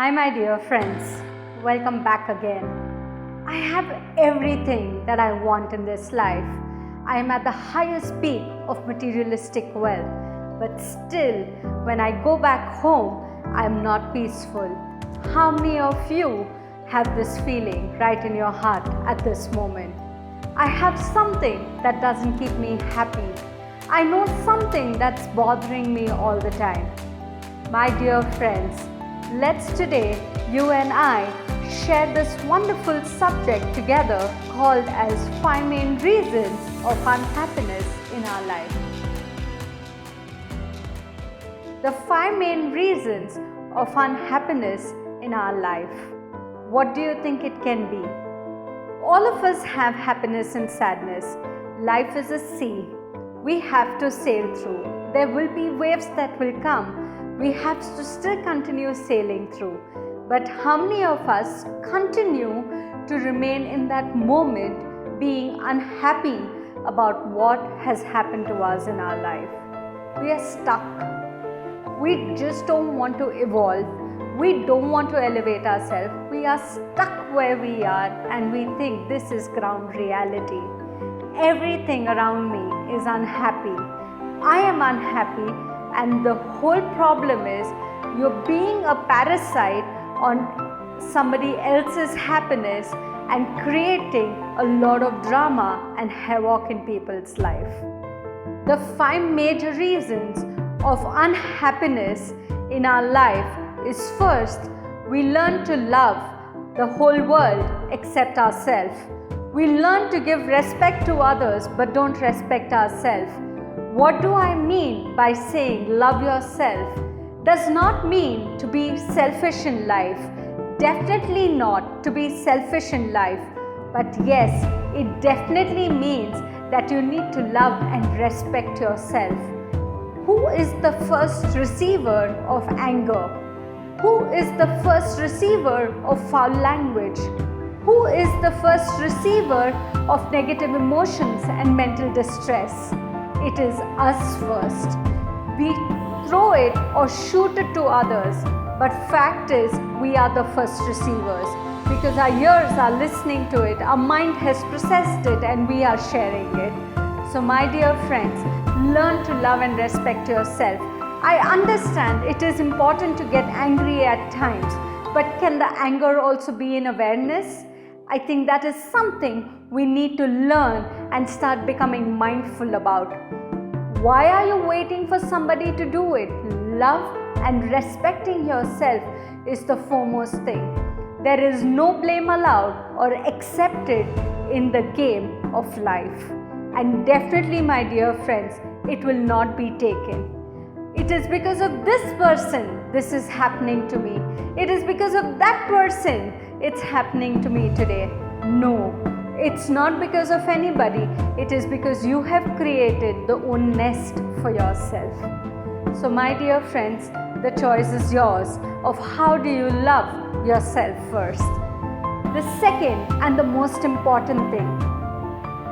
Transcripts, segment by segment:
Hi, my dear friends. Welcome back again. I have everything that I want in this life. I am at the highest peak of materialistic wealth, but still, when I go back home, I am not peaceful. How many of you have this feeling right in your heart at this moment? I have something that doesn't keep me happy. I know something that's bothering me all the time. My dear friends, let's today, you and I, share this wonderful subject together called as 5 Main Reasons of Unhappiness in our life. The 5 main reasons of unhappiness in our life. What do you think it can be? All of us have happiness and sadness. Life is a sea. We have to sail through. There will be waves that will come. We have to still continue sailing through. But how many of us continue to remain in that moment being unhappy about what has happened to us in our life? We are stuck. We just don't want to evolve. We don't want to elevate ourselves. We are stuck where we are and we think this is ground reality. Everything around me is unhappy. I am unhappy. And the whole problem is you're being a parasite on somebody else's happiness and creating a lot of drama and havoc in people's life. The 5 major reasons of unhappiness in our life is first, we learn to love the whole world except ourselves. We learn to give respect to others but don't respect ourselves. What do I mean by saying love yourself? Does not mean to be selfish in life. Definitely not to be selfish in life. But yes, it definitely means that you need to love and respect yourself. Who is the first receiver of anger? Who is the first receiver of foul language? Who is the first receiver of negative emotions and mental distress? It is us first. We throw it or shoot it to others, but fact is we are the first receivers because our ears are listening to it, our mind has processed it and we are sharing it. So my dear friends, learn to love and respect yourself. I understand it is important to get angry at times, but can the anger also be in awareness? I think that is something we need to learn and start becoming mindful about. Why are you waiting for somebody to do it? Love and respecting yourself is the foremost thing. There is no blame allowed or accepted in the game of life. And definitely, my dear friends, it will not be taken. It is because of this person this is happening to me. It is because of that person it's happening to me today. No, it's not because of anybody. It is because you have created the own nest for yourself. So my dear friends, the choice is yours of how do you love yourself first. The second and the most important thing,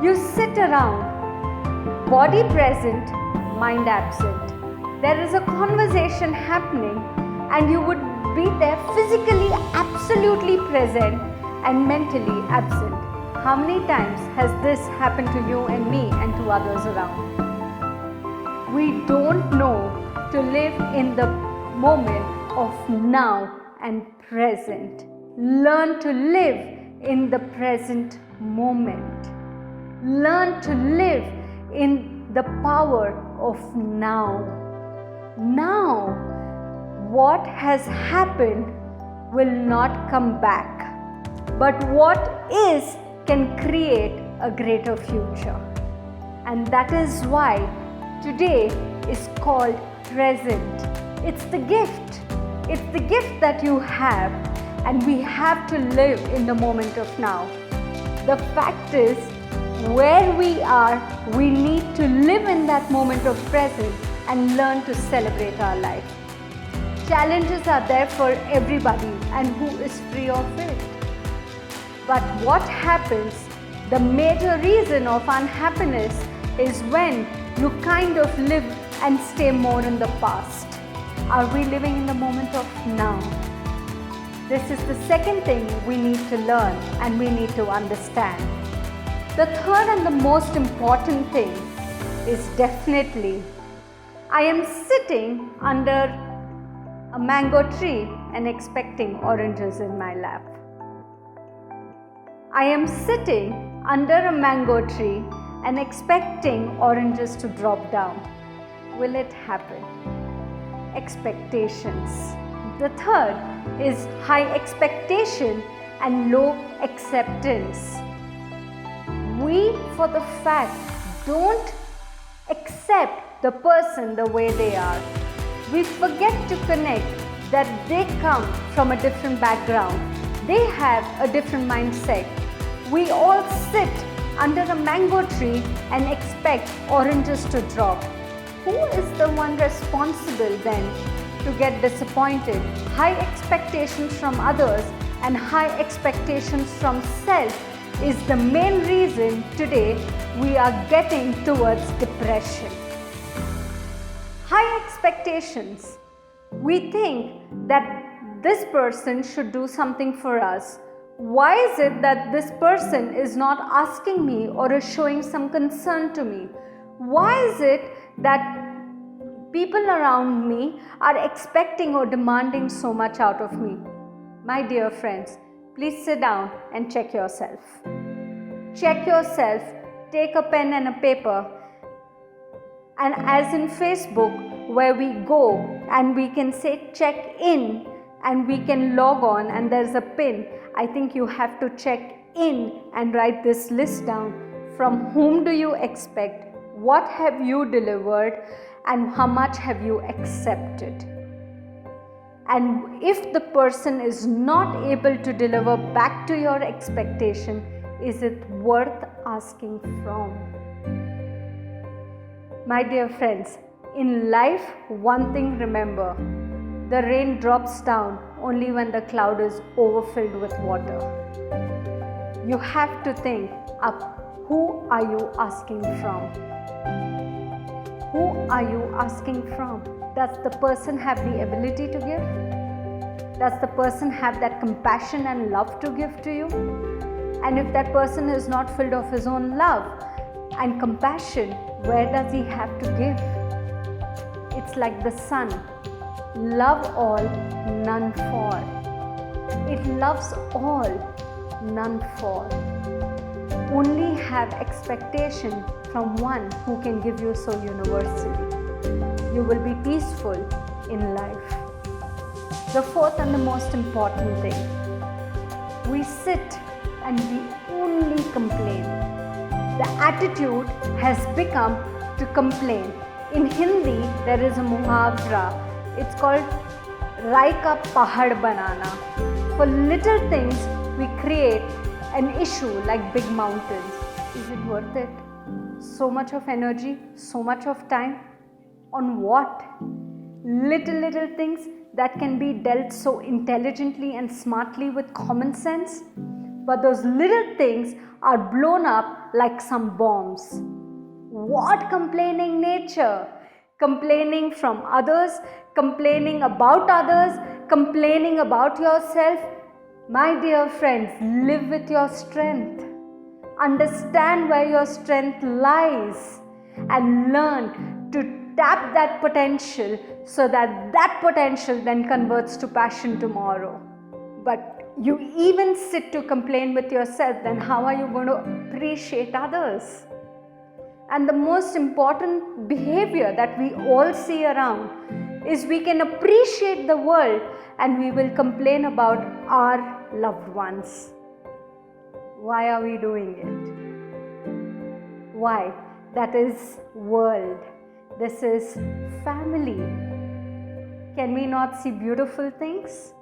you sit around, body present, mind absent. There is a conversation happening and you would be there physically absolutely present and mentally absent. How many times has this happened to you and me and to others around? We don't know to live in the moment of now and present. Learn to live in the present moment. Learn to live in the power of now. Now, what has happened will not come back, but what is can create a greater future. And that is why today is called present. It's the gift. It's the gift that you have, and we have to live in the moment of now. The fact is, where we are, we need to live in that moment of present and learn to celebrate our life. Challenges are there for everybody, and who is free of it? But what happens, the major reason of unhappiness is when you kind of live and stay more in the past. Are we living in the moment of now? This is the second thing we need to learn and we need to understand. The third and the most important thing is definitely, I am sitting under a mango tree and expecting oranges in my lap. I am sitting under a mango tree and expecting oranges to drop down. Will it happen? Expectations. The third is high expectation and low acceptance. We, for the fact, don't accept the person the way they are. We forget to connect that they come from a different background. They have a different mindset. We all sit under a mango tree and expect oranges to drop. Who is the one responsible then to get disappointed? High expectations from others and high expectations from self is the main reason today we are getting towards depression. High expectations. We think that this person should do something for us. Why is it that this person is not asking me or is showing some concern to me? Why is it that people around me are expecting or demanding so much out of me? My dear friends, please sit down and check yourself. Check yourself, take a pen and a paper, and as in Facebook, where we go and we can say check in and we can log on and there's a pin, I think you have to check in and write this list down. From whom do you expect? What have you delivered? And how much have you accepted? And if the person is not able to deliver back to your expectation, is it worth asking from? My dear friends, in life, one thing remember, the rain drops down only when the cloud is overfilled with water. You have to think up, who are you asking from? Who are you asking from? Does the person have the ability to give? Does the person have that compassion and love to give to you? And if that person is not filled of his own love and compassion, where does he have to give? It's like the sun. Love all, none for. It loves all, none for. Only have expectation from one who can give you so universally. You will be peaceful in life. The fourth and the most important thing, we sit and we only complain. The attitude has become to complain. In Hindi, there is a muhavra. It's called Rai ka pahad banana. For little things, we create an issue like big mountains. Is it worth it? So much of energy, so much of time. On what? Little things that can be dealt so intelligently and smartly with common sense. But those little things are blown up like some bombs. What complaining nature? Complaining from others, complaining about others, complaining about yourself. My dear friends, live with your strength. Understand where your strength lies and learn to tap that potential so that that potential then converts to passion tomorrow. But you even sit to complain with yourself, then how are you going to appreciate others? And the most important behavior that we all see around is we can appreciate the world and we will complain about our loved ones. Why are we doing it? Why? That is world. This is family. Can we not see beautiful things?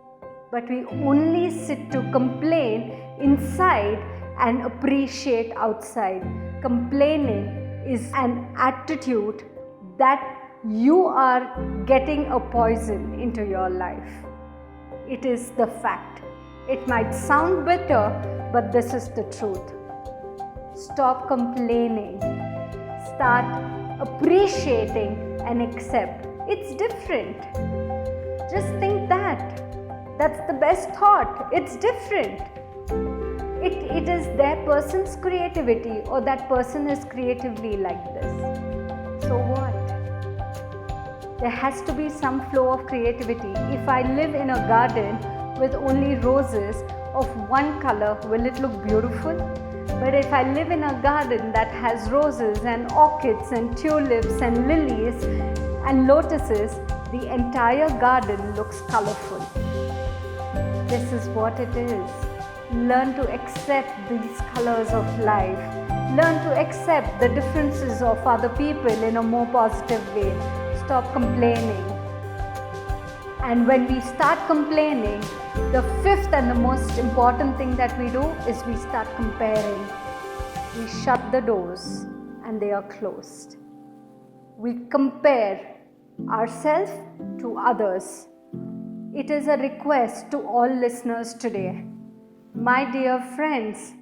But we only sit to complain inside and appreciate outside. Complaining is an attitude that you are getting a poison into your life. It is the fact. It might sound bitter, but this is the truth. Stop complaining. Start appreciating and accept. It's different. Just think that. That's the best thought. It's different. It is their person's creativity, or that person is creatively like this. So what? There has to be some flow of creativity. If I live in a garden with only roses of one color, will it look beautiful? But if I live in a garden that has roses and orchids and tulips and lilies and lotuses, the entire garden looks colorful. This is what it is. Learn to accept these colors of life. Learn to accept the differences of other people in a more positive way. Stop complaining. And when we start complaining, the fifth and the most important thing that we do is we start comparing. We shut the doors and they are closed. We compare ourselves to others. It is a request to all listeners today. My dear friends,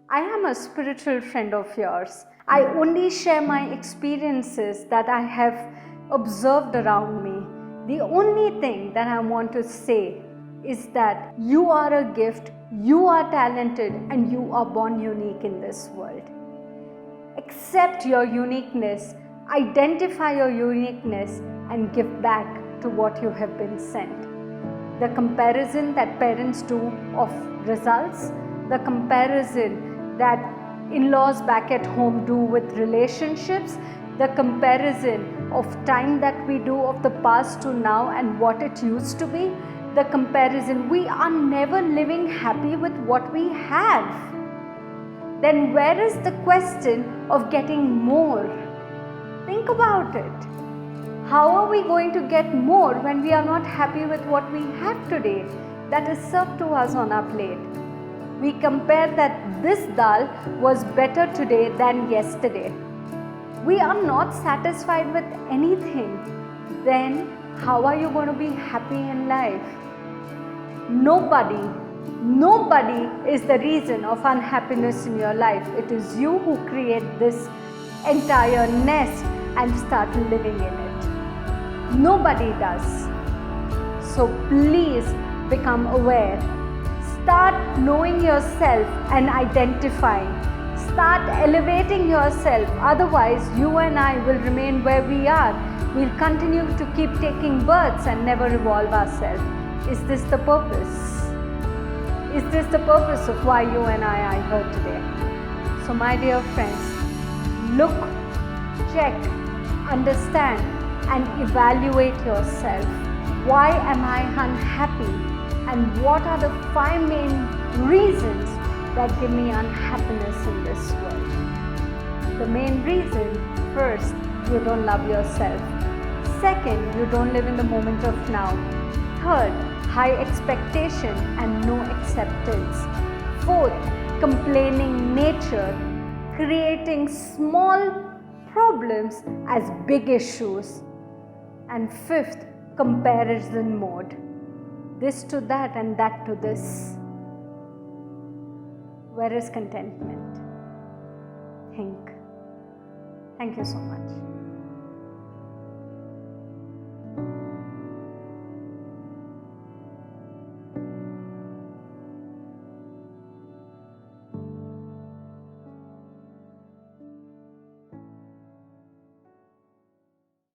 I am a spiritual friend of yours. I only share my experiences that I have observed around me. The only thing that I want to say is that you are a gift, you are talented, and you are born unique in this world. Accept your uniqueness, identify your uniqueness, and give back to what you have been sent. The comparison that parents do of results, the comparison that in-laws back at home do with relationships, the comparison of time that we do of the past to now and what it used to be, the comparison, we are never living happy with what we have. Then where is the question of getting more? Think about it. How are we going to get more when we are not happy with what we have today that is served to us on our plate? We compare that this dal was better today than yesterday. We are not satisfied with anything. Then how are you going to be happy in life? Nobody is the reason of unhappiness in your life. It is you who create this entire nest and start living in it. Nobody does. So please become aware. Start knowing yourself and identifying. Start elevating yourself. Otherwise, you and I will remain where we are. We'll continue to keep taking births and never evolve ourselves. Is this the purpose? Is this the purpose of why you and I are here today? So my dear friends, look, check, understand, and evaluate yourself. Why am I unhappy? And what are the 5 main reasons that give me unhappiness in this world? The main reason, first, you don't love yourself. Second, you don't live in the moment of now. Third, high expectation and no acceptance. Fourth, complaining nature, creating small problems as big issues. And fifth, comparison mode. This to that and that to this. Where is contentment? Think. Thank you so much.